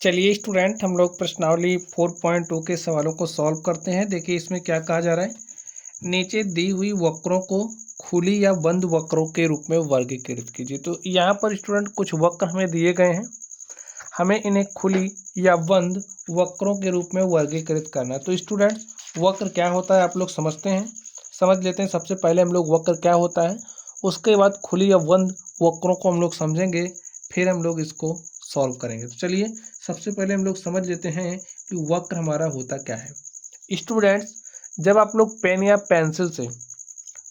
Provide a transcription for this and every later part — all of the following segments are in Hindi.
चलिए स्टूडेंट, हम लोग प्रश्नावली 4.2 के सवालों को सॉल्व करते हैं। देखिए इसमें क्या कहा जा रहा है। नीचे दी हुई वक्रों को खुली या बंद वक्रों के रूप में वर्गीकृत कीजिए। तो यहाँ पर स्टूडेंट कुछ वक्र हमें दिए गए हैं, हमें इन्हें खुली या बंद वक्रों के रूप में वर्गीकृत करना है। तो स्टूडेंट वक्र क्या होता है आप लोग समझते हैं, समझ लेते हैं। सबसे पहले हम लोग वक्र क्या होता है, उसके बाद खुली या बंद वक्रों को हम लोग समझेंगे, फिर हम लोग इसको सॉल्व करेंगे। तो चलिए सबसे पहले हम लोग समझ लेते हैं कि वक्र हमारा होता क्या है। स्टूडेंट्स, जब आप लोग पेन या पेंसिल से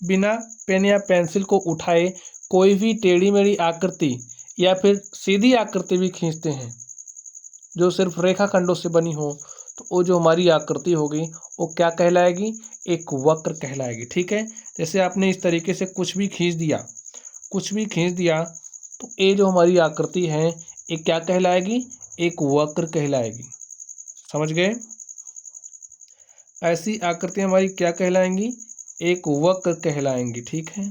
बिना पेन या पेंसिल को उठाए कोई भी टेढ़ी मेढ़ी आकृति या फिर सीधी आकृति भी खींचते हैं जो सिर्फ रेखाखंडों से बनी हो, तो वो जो हमारी आकृति होगी वो क्या कहलाएगी, एक वक्र कहलाएगी। ठीक है, जैसे आपने इस तरीके से कुछ भी खींच दिया तो ये जो हमारी आकृति है ये क्या कहलाएगी, एक वक्र कहलाएगी। समझ गए, ऐसी आकृति हमारी क्या कहलाएंगी, एक वक्र कहलाएंगी। ठीक है,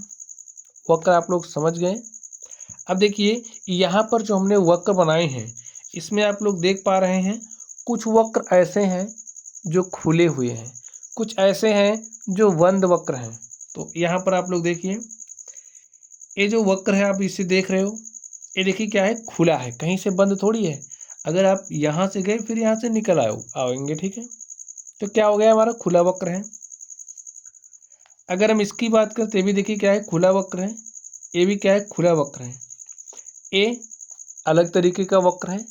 वक्र आप लोग समझ गए। अब देखिए यहाँ पर जो हमने वक्र बनाए हैं इसमें आप लोग देख पा रहे हैं कुछ वक्र ऐसे हैं जो खुले हुए हैं, कुछ ऐसे हैं जो बंद वक्र हैं। तो यहाँ पर आप लोग देखिए ये जो वक्र है आप इसे देख रहे हो, ये देखिए क्या है, खुला है, कहीं से बंद थोड़ी है। अगर आप यहाँ से गए फिर यहाँ से निकल आएंगे, ठीक है, तो क्या हो गया, हमारा खुला वक्र है। अगर हम इसकी बात करते ये भी देखिए क्या है, खुला वक्र है, ये भी क्या है, खुला वक्र है। ये अलग तरीके का वक्र है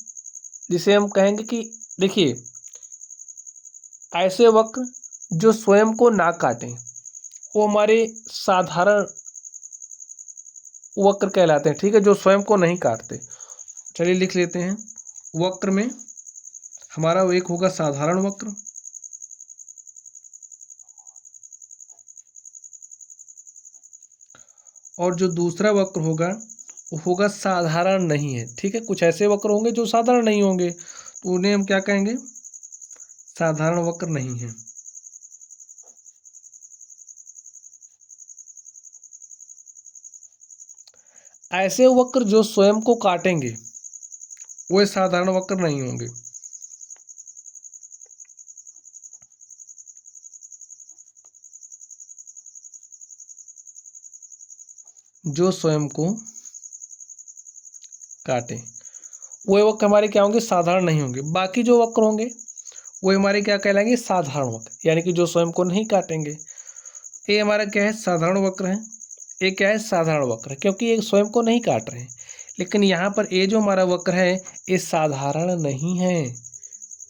जिसे हम कहेंगे कि देखिए ऐसे वक्र जो स्वयं को ना काटें वो हमारे साधारण वक्र कहलाते हैं। ठीक है, जो स्वयं को नहीं काटते। चलिए लिख लेते हैं, वक्र में हमारा वो एक होगा साधारण वक्र, और जो दूसरा वक्र होगा वो होगा साधारण नहीं है। ठीक है, कुछ ऐसे वक्र होंगे जो साधारण नहीं होंगे तो उन्हें हम क्या कहेंगे, साधारण वक्र नहीं है। ऐसे वक्र जो स्वयं को काटेंगे वो साधारण वक्र नहीं होंगे। जो स्वयं को काटे वो वक्र हमारे क्या होंगे, साधारण नहीं होंगे। बाकी जो वक्र होंगे वो हमारे क्या कहलाएंगे, साधारण वक्र, यानी कि जो स्वयं को नहीं काटेंगे। ये हमारा क्या है, साधारण वक्र है। ये क्या है, साधारण वक्र है, क्योंकि ये स्वयं को नहीं काट रहे हैं। लेकिन यहाँ पर ये जो हमारा वक्र है ये साधारण नहीं है।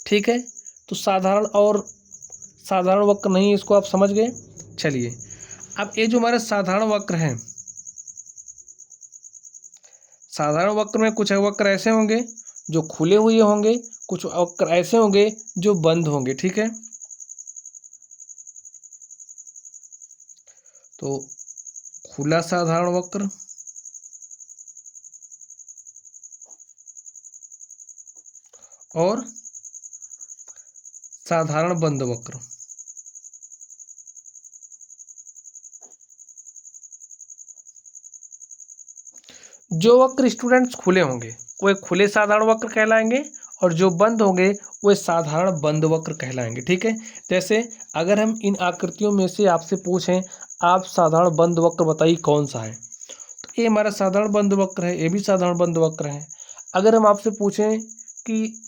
ठीक है, तो साधारण और साधारण वक्र नहीं, इसको आप समझ गए। चलिए अब ये जो हमारा साधारण वक्र है, साधारण वक्र में कुछ वक्र ऐसे होंगे जो खुले हुए होंगे, कुछ वक्र ऐसे होंगे जो बंद होंगे। ठीक है, तो खुला साधारण वक्र और साधारण बंद वक्र। जो वक्र स्टूडेंट्स खुले होंगे वो एक खुले साधारण वक्र कहलाएंगे, और जो बंद होंगे वो साधारण बंद वक्र कहलाएंगे। ठीक है, जैसे अगर हम इन आकृतियों में से आपसे पूछें आप साधारण बंद वक्र बताइए कौन सा है, तो ये हमारा साधारण बंद वक्र है, ये भी साधारण बंद वक्र है। अगर हम आपसे पूछें कि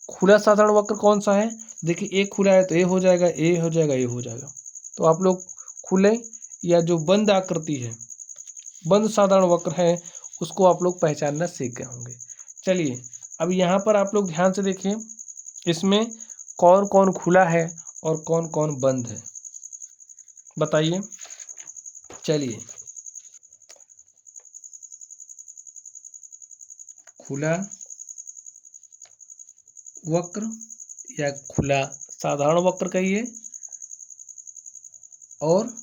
खुला साधारण वक्र कौन सा है, देखिए एक खुला है तो ये हो जाएगा, ये हो जाएगा, ये हो जाएगा। तो आप लोग खुले या जो बंद आकृति है, बंद साधारण वक्र है, उसको आप लोग पहचानना सीख गए होंगे। चलिए अब यहाँ पर आप लोग ध्यान से देखिए इसमें कौन कौन खुला है और कौन कौन बंद है, बताइए। चलिए, खुला वक्र या खुला साधारण वक्र कहिए, और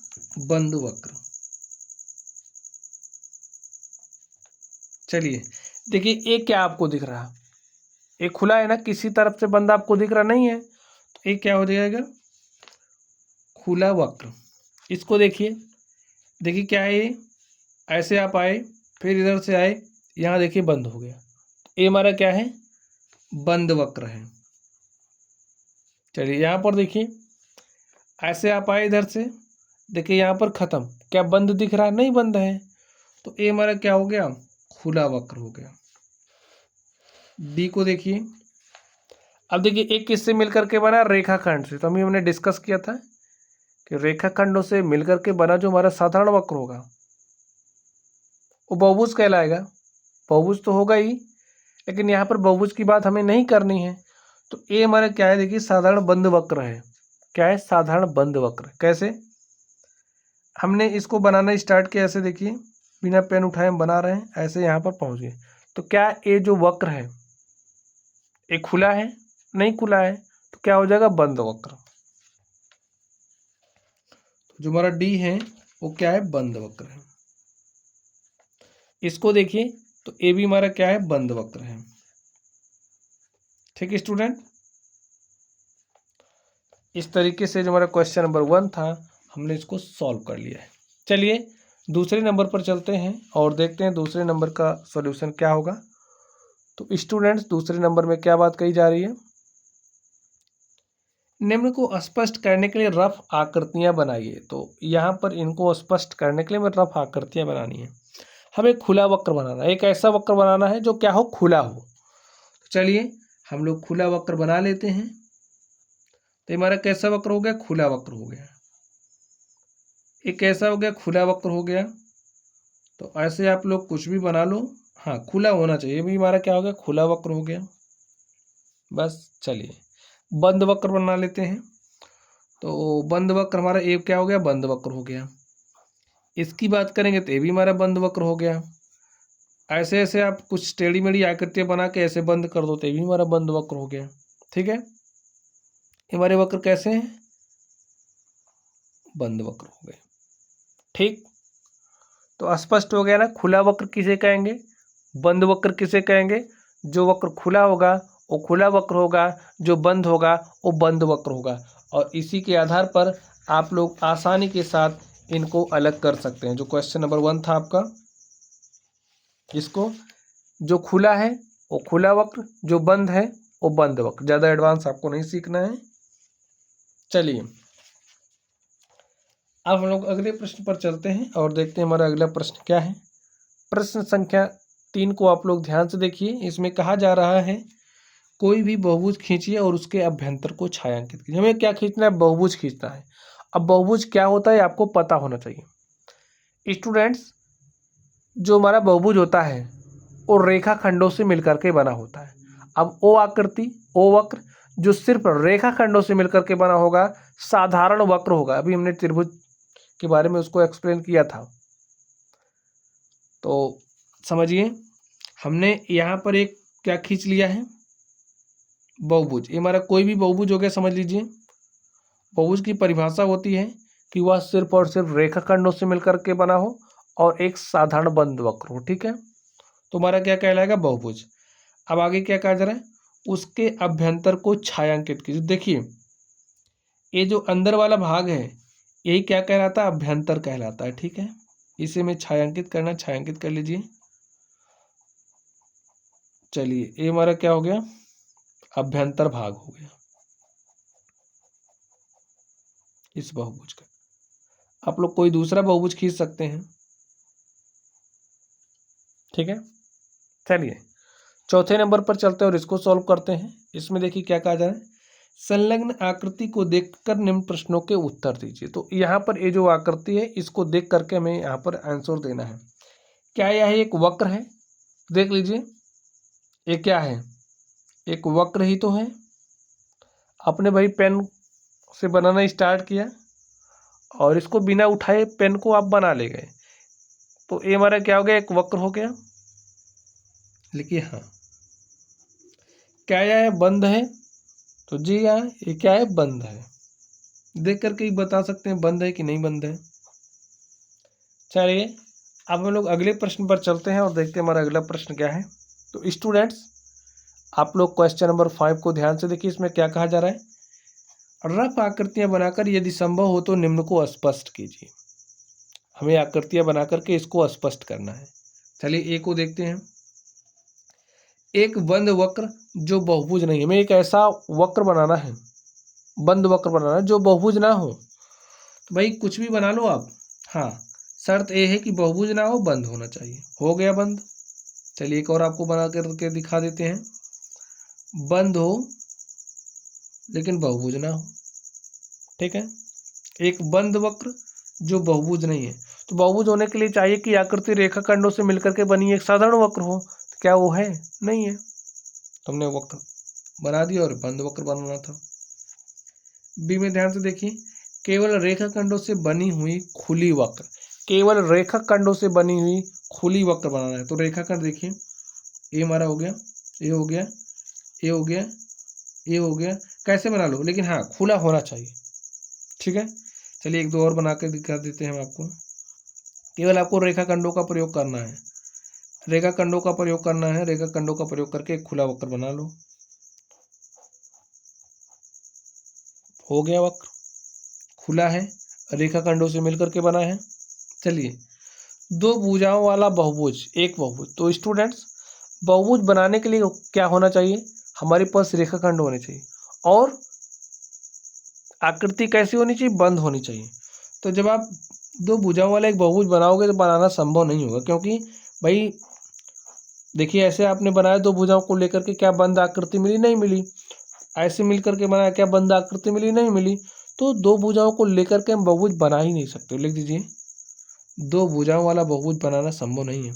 बंद वक्र। चलिए देखिए ये क्या आपको दिख रहा है, ये खुला है ना, किसी तरफ से बंद आपको दिख रहा नहीं है, तो ये क्या हो जाएगा, खुला वक्र। इसको देखिए, देखिए क्या है ये, ऐसे आप आए फिर इधर से आए, यहाँ देखिए बंद हो गया, ये हमारा क्या है, बंद वक्र है। चलिए यहाँ पर देखिए, ऐसे आप आए इधर से, देखिए यहाँ पर खत्म, क्या बंद दिख रहा है? नहीं बंद है, तो ए हमारा क्या हो गया? खुला वक्र हो गया। डी को देखिए, अब देखिए एक किससे मिलकर के बना? रेखाखंड से। तो अभी हमने डिस्कस किया था कि रेखाखंडों से मिलकर के बना जो हमारा साधारण वक्र होगा वो बहुभुज कहलाएगा। बहुभुज तो होगा ही, लेकिन यहाँ पर बहुभुज की बात हमें नहीं करनी है। तो ए हमारा क्या है? देखिए साधारण बंद वक्र है। क्या है? साधारण बंद वक्र। कैसे? हमने इसको बनाना स्टार्ट किया, ऐसे देखिए, बिना पेन उठाए हम बना रहे हैं, ऐसे यहाँ पर पहुँच गए। तो क्या ये जो वक्र है ये खुला है? नहीं खुला है, तो क्या हो जाएगा? बंद वक्र। जो हमारा डी है वो क्या है? बंद वक्र है। इसको देखिए, तो ए भी हमारा क्या है? बंद वक्र है। ठीक है स्टूडेंट, इस तरीके से जो हमारा क्वेश्चन नंबर 1 था हमने इसको सॉल्व कर लिया है। चलिए दूसरे नंबर पर चलते हैं और देखते हैं दूसरे नंबर का सॉल्यूशन क्या होगा। तो स्टूडेंट्स, दूसरे नंबर में क्या बात कही जा रही है? निम्न को स्पष्ट करने के लिए रफ आकृतियां बनाइए। तो यहाँ पर इनको स्पष्ट करने के लिए हमें रफ आकृतियां बनानी है। हमें खुला वक्र बनाना है, एक ऐसा वक्र बनाना है जो क्या हो? खुला हो। चलिए हम लोग खुला वक्र बना लेते हैं। तो हमारा कैसा वक्र हो गया? खुला वक्र हो गया। एक कैसा हो गया? खुला वक्र हो गया। तो ऐसे आप लोग कुछ भी बना लो, हाँ खुला होना चाहिए। भी हमारा क्या हो गया? खुला वक्र हो गया। बस चलिए बंद वक्र बना लेते हैं। तो बंद वक्र हमारा ए क्या हो गया? बंद वक्र हो गया। इसकी बात करेंगे तो ये भी हमारा बंद वक्र हो गया। ऐसे ऐसे आप कुछ टेढ़ी मेढ़ी आकृतियां बना के ऐसे बंद कर दो तो ये भी हमारा बंद वक्र हो गया। ठीक है, हमारे वक्र कैसे हैं? बंद वक्र हो गए। ठीक, तो स्पष्ट हो गया ना। खुला वक्र किसे कहेंगे? बंद वक्र किसे कहेंगे? जो वक्र खुला होगा वो खुला वक्र होगा, जो बंद होगा वो बंद वक्र होगा। और इसी के आधार पर आप लोग आसानी के साथ इनको अलग कर सकते हैं। जो क्वेश्चन नंबर 1 था आपका, इसको जो खुला है वो खुला वक्र, जो बंद है वो बंद वक्र। ज़्यादा एडवांस आपको नहीं सीखना है। चलिए अब हम लोग अगले प्रश्न पर चलते हैं और देखते हैं हमारा अगला प्रश्न क्या है। प्रश्न संख्या 3 को आप लोग ध्यान से देखिए। इसमें कहा जा रहा है कोई भी बहुभुज खींचिए और उसके अभ्यंतर को छायांकित कीजिए। हमें क्या खींचना है? बहुभुज खींचना है। अब बहुभुज क्या होता है आपको पता होना चाहिए। स्टूडेंट्स, जो हमारा बहुभुज होता है वो रेखा खंडों से मिलकर के बना होता है। अब ओ आकृति, ओ वक्र जो सिर्फ रेखा खंडों से मिलकर के बना होगा साधारण वक्र होगा। अभी हमने त्रिभुज के बारे में उसको एक्सप्लेन किया था। तो समझिए, हमने यहाँ पर एक क्या खींच लिया है? बहुभुज। ये हमारा कोई भी बहुभुज हो गया, समझ लीजिए। बहुभुज की परिभाषा होती है कि वह सिर्फ और सिर्फ रेखाखंडों से मिलकर के बना हो और एक साधारण बंद वक्र हो। ठीक है, तो हमारा क्या कहलाएगा? बहुभुज। अब आगे क्या कहा जा रहा है? उसके अभ्यंतर को छायांकित कीजिए। देखिए ये जो अंदर वाला भाग है यही क्या कहलाता है? अभ्यंतर कहलाता है। ठीक है, इसे में छायांकित करना, छायांकित कर लीजिए। चलिए ये हमारा क्या हो गया? अभ्यंतर भाग हो गया इस बहुभुज का। आप लोग कोई दूसरा बहुभुज खींच सकते हैं। ठीक है, चलिए चौथे नंबर पर चलते हैं और इसको सॉल्व करते हैं। इसमें देखिए क्या कहा जा रहा है? संलग्न आकृति को देखकर निम्न प्रश्नों के उत्तर दीजिए। तो यहाँ पर ये जो आकृति है इसको देख करके हमें यहाँ पर आंसर देना है। क्या यह एक वक्र है? देख लीजिए ये क्या है? एक वक्र ही तो है। आपने भाई पेन से बनाना स्टार्ट किया और इसको बिना उठाए पेन को आप बना ले गए, तो ये हमारा क्या हो गया? एक वक्र हो गया। लिखिए हाँ। क्या यह बंद है? तो जी हाँ, ये क्या है? बंद है। देख करके ही बता सकते हैं बंद है कि नहीं बंद है। चलिए अब हम लोग अगले प्रश्न पर चलते हैं और देखते हैं हमारा अगला प्रश्न क्या है। तो स्टूडेंट्स, आप लोग क्वेश्चन नंबर 5 को ध्यान से देखिए। इसमें क्या कहा जा रहा है? रफ आकृतियां बनाकर यदि संभव हो तो निम्न को स्पष्ट कीजिए। हमें आकृतियां बना करके इसको स्पष्ट करना है। चलिए ए को देखते हैं। एक बंद वक्र जो बहुभुज नहीं है, हमें एक ऐसा वक्र बनाना है, बंद वक्र बनाना है जो बहुभुज ना हो। तो भाई कुछ भी बना लो आप, हाँ शर्त ये है कि बहुभुज ना हो, बंद होना चाहिए। हो गया बंद। चलिए एक और आपको बना करके दिखा देते हैं, बंद हो लेकिन बहुभुज ना हो। ठीक है, एक बंद वक्र जो बहुभुज नहीं है। तो बहुभुज होने के लिए चाहिए कि आकृति रेखाखंडों से मिलकर के बनी एक साधारण वक्र हो। तो क्या वो है? नहीं है। तुमने वक्र बना दिया और बंद वक्र बनाना था। बी में ध्यान से देखिए, केवल रेखाखंडों से बनी हुई खुली वक्र, केवल रेखाखंडों से बनी हुई खुली वक्र बनाना है। तो रेखाखंड देखिए, ये हमारा हो गया, ये हो गया, ये हो गया, ये हो गया, कैसे बना लो, लेकिन हाँ खुला होना चाहिए। ठीक है, चलिए एक दो और बना के दिखा देते हैं हम आपको। केवल आपको रेखाखंडों का प्रयोग करना है, रेखाखंडों का प्रयोग करना है, रेखाखंडों का प्रयोग करके एक खुला वक्र बना लो। हो गया वक्र, खुला है, रेखाखंडों से मिलकर के बना है। चलिए, दो भुजाओं वाला बहुभुज, एक बहुभुज। तो स्टूडेंट्स, बहुभुज बनाने के लिए क्या होना चाहिए? हमारे पास रेखाखंड होने चाहिए और आकृति कैसी होनी चाहिए? बंद होनी चाहिए। तो जब आप दो भुजाओं वाला एक बहुभुज बनाओगे तो बनाना संभव नहीं होगा, क्योंकि भाई देखिए ऐसे आपने बनाया दो भुजाओं को लेकर के, क्या बंद आकृति मिली? नहीं मिली। ऐसे मिलकर के बनाया, क्या बंद आकृति मिली? नहीं मिली। तो दो भुजाओं को लेकर के हम बहुभुज बना ही नहीं सकते। लिख दीजिए, दो भुजाओं वाला बहुभुज बनाना संभव नहीं है।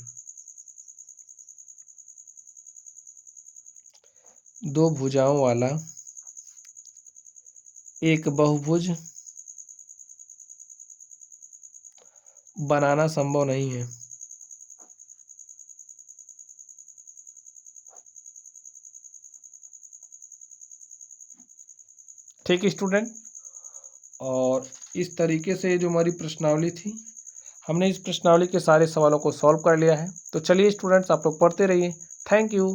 दो भुजाओं वाला एक बहुभुज बनाना संभव नहीं है। ठीक है स्टूडेंट, और इस तरीके से जो हमारी प्रश्नावली थी, हमने इस प्रश्नावली के सारे सवालों को सॉल्व कर लिया है। तो चलिए स्टूडेंट्स, आप लोग पढ़ते रहिए। Thank you.